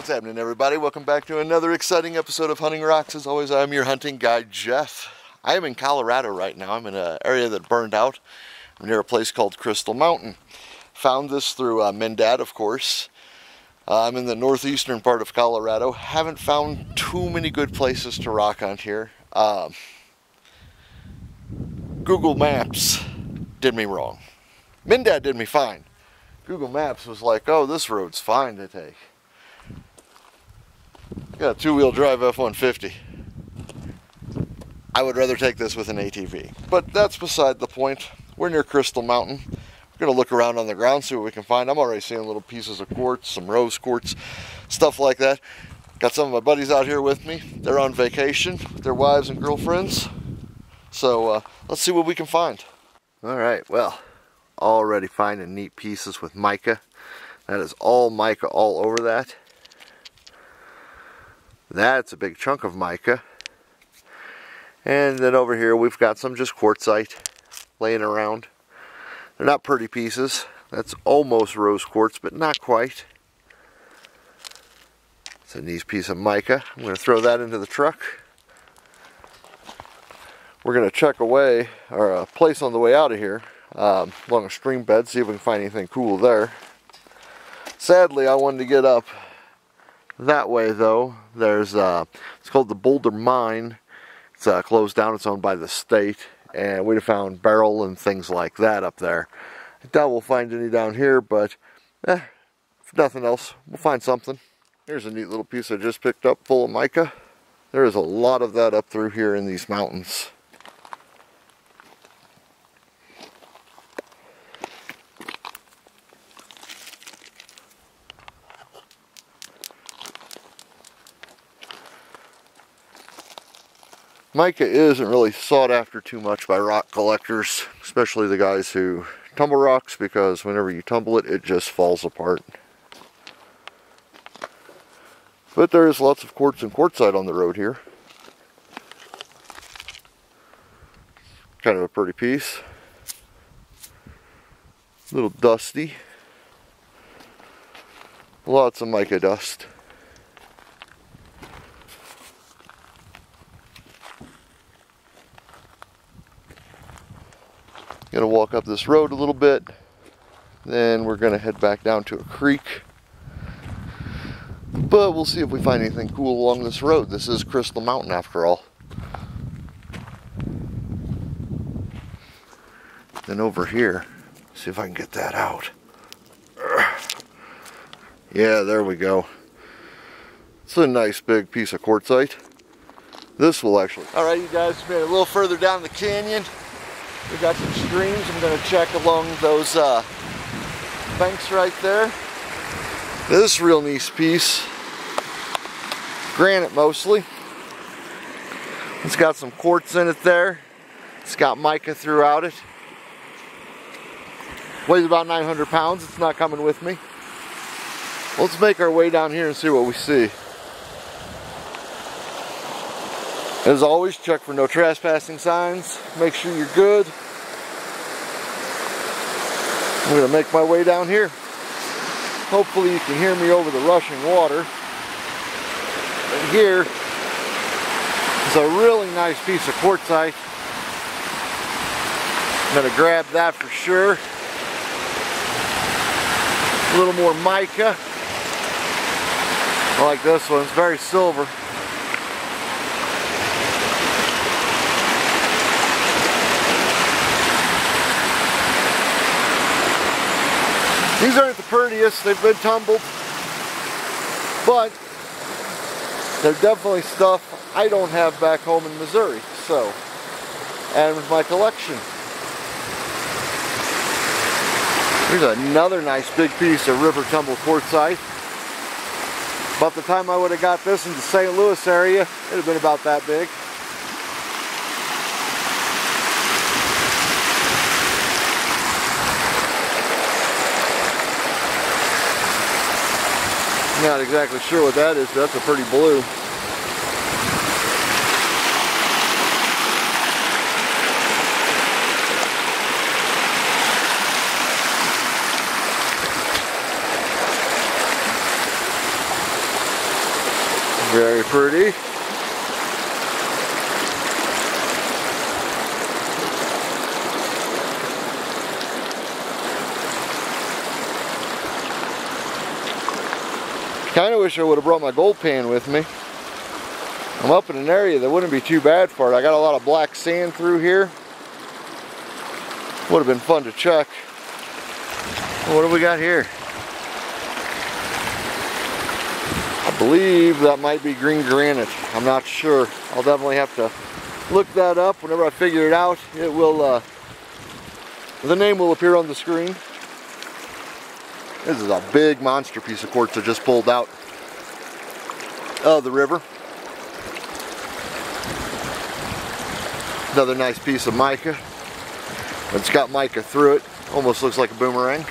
What's happening, everybody? Welcome back to another exciting episode of Hunting Rocks. As always, I'm your hunting guide, Jeff. I am in Colorado right now. I'm in an area that burned out. I'm near a place called Crystal Mountain. Found this through Mendad, of course. I'm in the northeastern part of Colorado. Haven't found too many good places to rock hunt here. Google Maps did me wrong. Mendad did me fine. Google Maps was like, oh, this road's fine to take. Got a two-wheel drive F-150. I would rather take this with an ATV. But that's beside the point. We're near Crystal Mountain. We're going to look around on the ground, see what we can find. I'm already seeing little pieces of quartz, some rose quartz, stuff like that. Got some of my buddies out here with me. They're on vacation with their wives and girlfriends. So let's see what we can find. Alright, well, already finding neat pieces with mica. That is all mica all over that. That's a big chunk of mica. And then over here we've got some just quartzite laying around. They're not pretty pieces. That's almost rose quartz, but not quite. It's a nice piece of mica. I'm going to throw that into the truck. We're going to check away, or a place on the way out of here, along a stream bed, see if we can find anything cool there. Sadly, I wanted to get up that way though. There's it's called the Boulder Mine. It's closed down. It's owned by the state, and we'd have found barrel and things like that up there. I doubt we'll find any down here, but if nothing else, we'll find something. Here's a neat little piece I just picked up full of mica. There is a lot of that up through here in these mountains. Mica isn't really sought after too much by rock collectors, especially the guys who tumble rocks, because whenever you tumble it, it just falls apart. But there is lots of quartz and quartzite on the road here. Kind of a pretty piece. A little dusty. Lots of mica dust. Gonna walk up this road a little bit, then we're gonna head back down to a creek. But we'll see if we find anything cool along this road. This is Crystal Mountain after all. Then over here, see if I can get that out. Yeah, there we go. It's a nice big piece of quartzite. This will actually... Alright, you guys, made it a little further down the canyon. We got some streams. I'm going to check along those banks right there. This is a real nice piece. Granite mostly. It's got some quartz in it there. It's got mica throughout it. Weighs about 900 pounds. It's not coming with me. Let's make our way down here and see what we see. As always, check for no trespassing signs. Make sure you're good. I'm going to make my way down here. Hopefully you can hear me over the rushing water. And here is a really nice piece of quartzite. I'm going to grab that for sure. A little more mica. I like this one. It's very silver. These aren't the prettiest, they've been tumbled, but they're definitely stuff I don't have back home in Missouri, so, and with my collection. Here's another nice big piece of river tumble quartzite. About the time I would have got this in the St. Louis area, it would have been about that big. Not exactly sure what that is, but that's a pretty blue. Very pretty. Kind of wish I would have brought my gold pan with me. I'm up in an area that wouldn't be too bad for it. I got a lot of black sand through here. Would have been fun to check. What do we got here? I believe that might be green granite. I'm not sure. I'll definitely have to look that up. Whenever I figure it out, it will, the name will appear on the screen. This is a big monster piece of quartz I just pulled out of the river. Another nice piece of mica. It's got mica through it. Almost looks like a boomerang.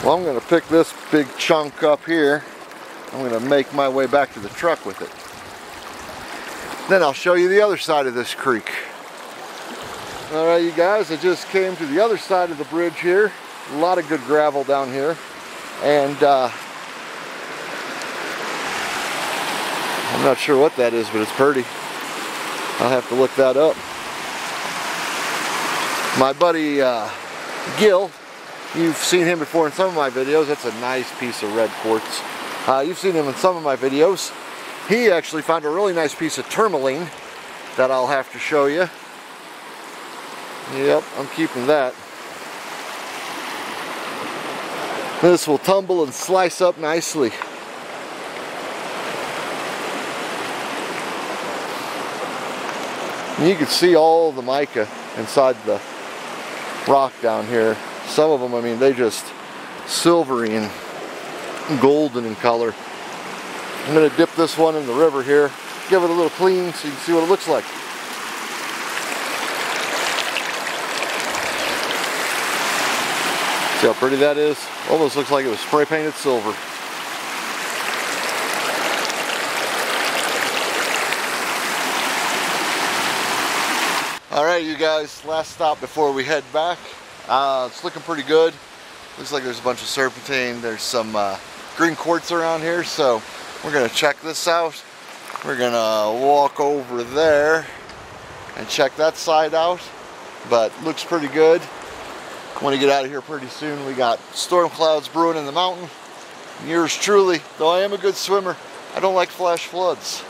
Well, I'm going to pick this big chunk up here. I'm going to make my way back to the truck with it. Then I'll show you the other side of this creek. Alright, you guys, I just came to the other side of the bridge here. A lot of good gravel down here. And I'm not sure what that is, but it's pretty. I'll have to look that up. My buddy Gil, you've seen him before in some of my videos. That's a nice piece of red quartz. You've seen him in some of my videos. He actually found a really nice piece of tourmaline that I'll have to show you. Yep, I'm keeping that. This will tumble and slice up nicely. And you can see all the mica inside the rock down here. Some of them, I mean, they just silvery and golden in color. I'm going to dip this one in the river here, give it a little clean so you can see what it looks like. See how pretty that is? Almost looks like it was spray painted silver. Alright, you guys, last stop before we head back. It's looking pretty good. Looks like there's a bunch of serpentine. There's some green quartz around here, so we're going to check this out. We're going to walk over there and check that side out, but looks pretty good. Want to get out of here pretty soon. We got storm clouds brewing in the mountain. Yours truly, though I am a good swimmer, I don't like flash floods.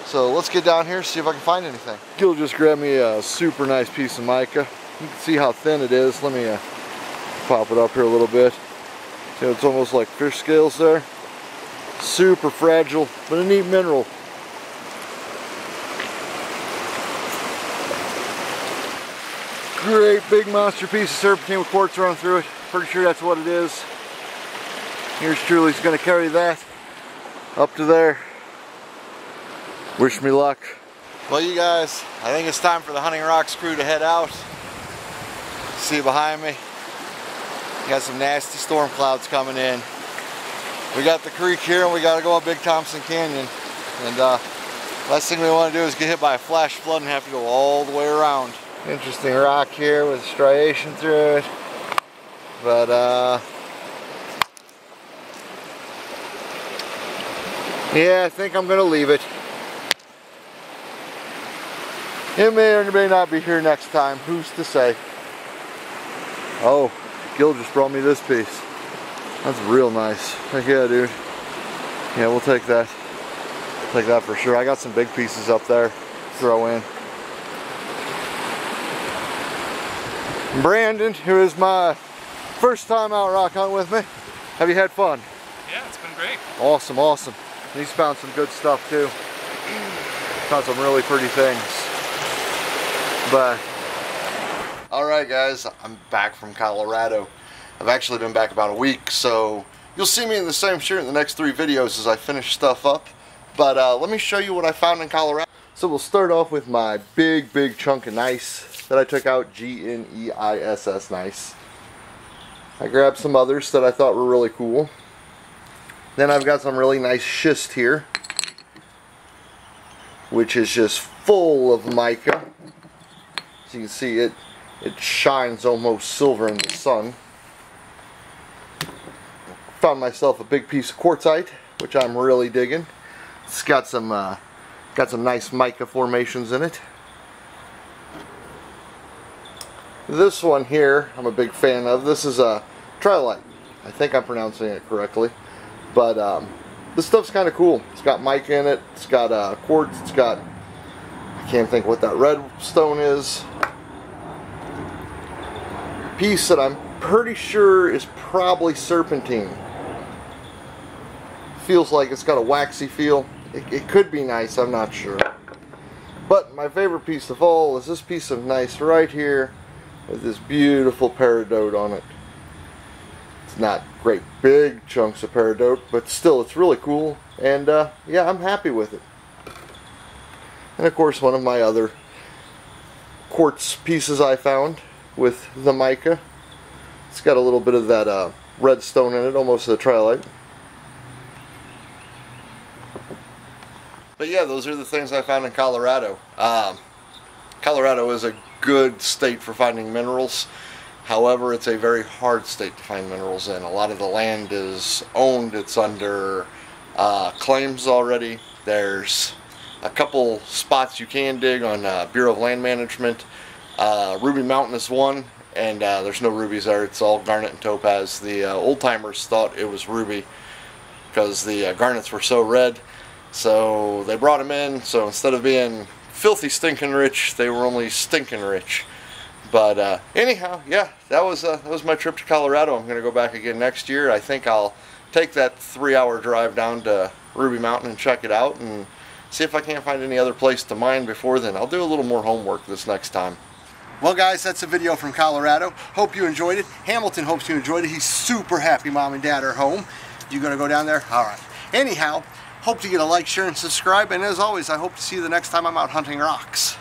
So let's get down here, see if I can find anything. Gil just grabbed me a super nice piece of mica. You can see how thin it is. Let me pop it up here a little bit. See, it's almost like fish scales there. Super fragile, but a neat mineral. Great big monster piece of serpentine with quartz run through it. Pretty sure that's what it is. Yours truly is going to carry that up to there. Wish me luck. Well, you guys, I think it's time for the Hunting Rocks crew to head out. See behind me? Got some nasty storm clouds coming in. We got the creek here and we got to go up Big Thompson Canyon. And last thing we want to do is get hit by a flash flood and have to go all the way around. Interesting rock here with striation through it. But yeah, I think I'm going to leave it. It may or may not be here next time. Who's to say? Oh, Gil just brought me this piece. That's real nice. Heck yeah, dude. Yeah, we'll take that. Take that for sure. I got some big pieces up there to throw in. Brandon, who is my first time out rock hunting with me. Have you had fun? Yeah, it's been great. Awesome, awesome. He's found some good stuff too. Found some really pretty things. But, alright guys, I'm back from Colorado. I've actually been back about a week, so you'll see me in the same shirt in the next 3 videos as I finish stuff up. But let me show you what I found in Colorado. So we'll start off with my big chunk of gneiss that I took out, G-N-E-I-S-S, gneiss. I grabbed some others that I thought were really cool. Then I've got some really nice schist here, which is just full of mica. So you can see it shines almost silver in the sun. found myself a big piece of quartzite, which I'm really digging. It's got some nice mica formations in it. This one here, I'm a big fan of. This is a trilite. I think I'm pronouncing it correctly. But this stuff's kind of cool. It's got mica in it. It's got quartz. It's got, I can't think what that red stone is. Piece that I'm pretty sure is probably serpentine. Feels like it's got a waxy feel. It could be nice, I'm not sure. But my favorite piece of all is this piece of nice right here with this beautiful peridot on it. It's not great big chunks of peridot, but still it's really cool, and yeah, I'm happy with it. And of course, one of my other quartz pieces I found with the mica. It's got a little bit of that red stone in it, almost a trilite. But yeah, those are the things I found in Colorado. Colorado is a good state for finding minerals. However, it's a very hard state to find minerals in. A lot of the land is owned. It's under claims already. There's a couple spots you can dig on Bureau of Land Management. Ruby Mountain is one, and there's no rubies there. It's all garnet and topaz. The old timers thought it was ruby because the garnets were so red. So they brought them in. So instead of being filthy stinking rich, they were only stinking rich. But anyhow, yeah, that was my trip to Colorado. I'm going to go back again next year. I think I'll take that 3-hour drive down to Ruby Mountain and check it out and see if I can't find any other place to mine before then. I'll do a little more homework this next time. Well guys, that's a video from Colorado. Hope you enjoyed it. Hamilton hopes you enjoyed it. He's super happy Mom and Dad are home. You gonna go down there? Alright. Anyhow, hope to get a like, share, and subscribe. And as always, I hope to see you the next time I'm out hunting rocks.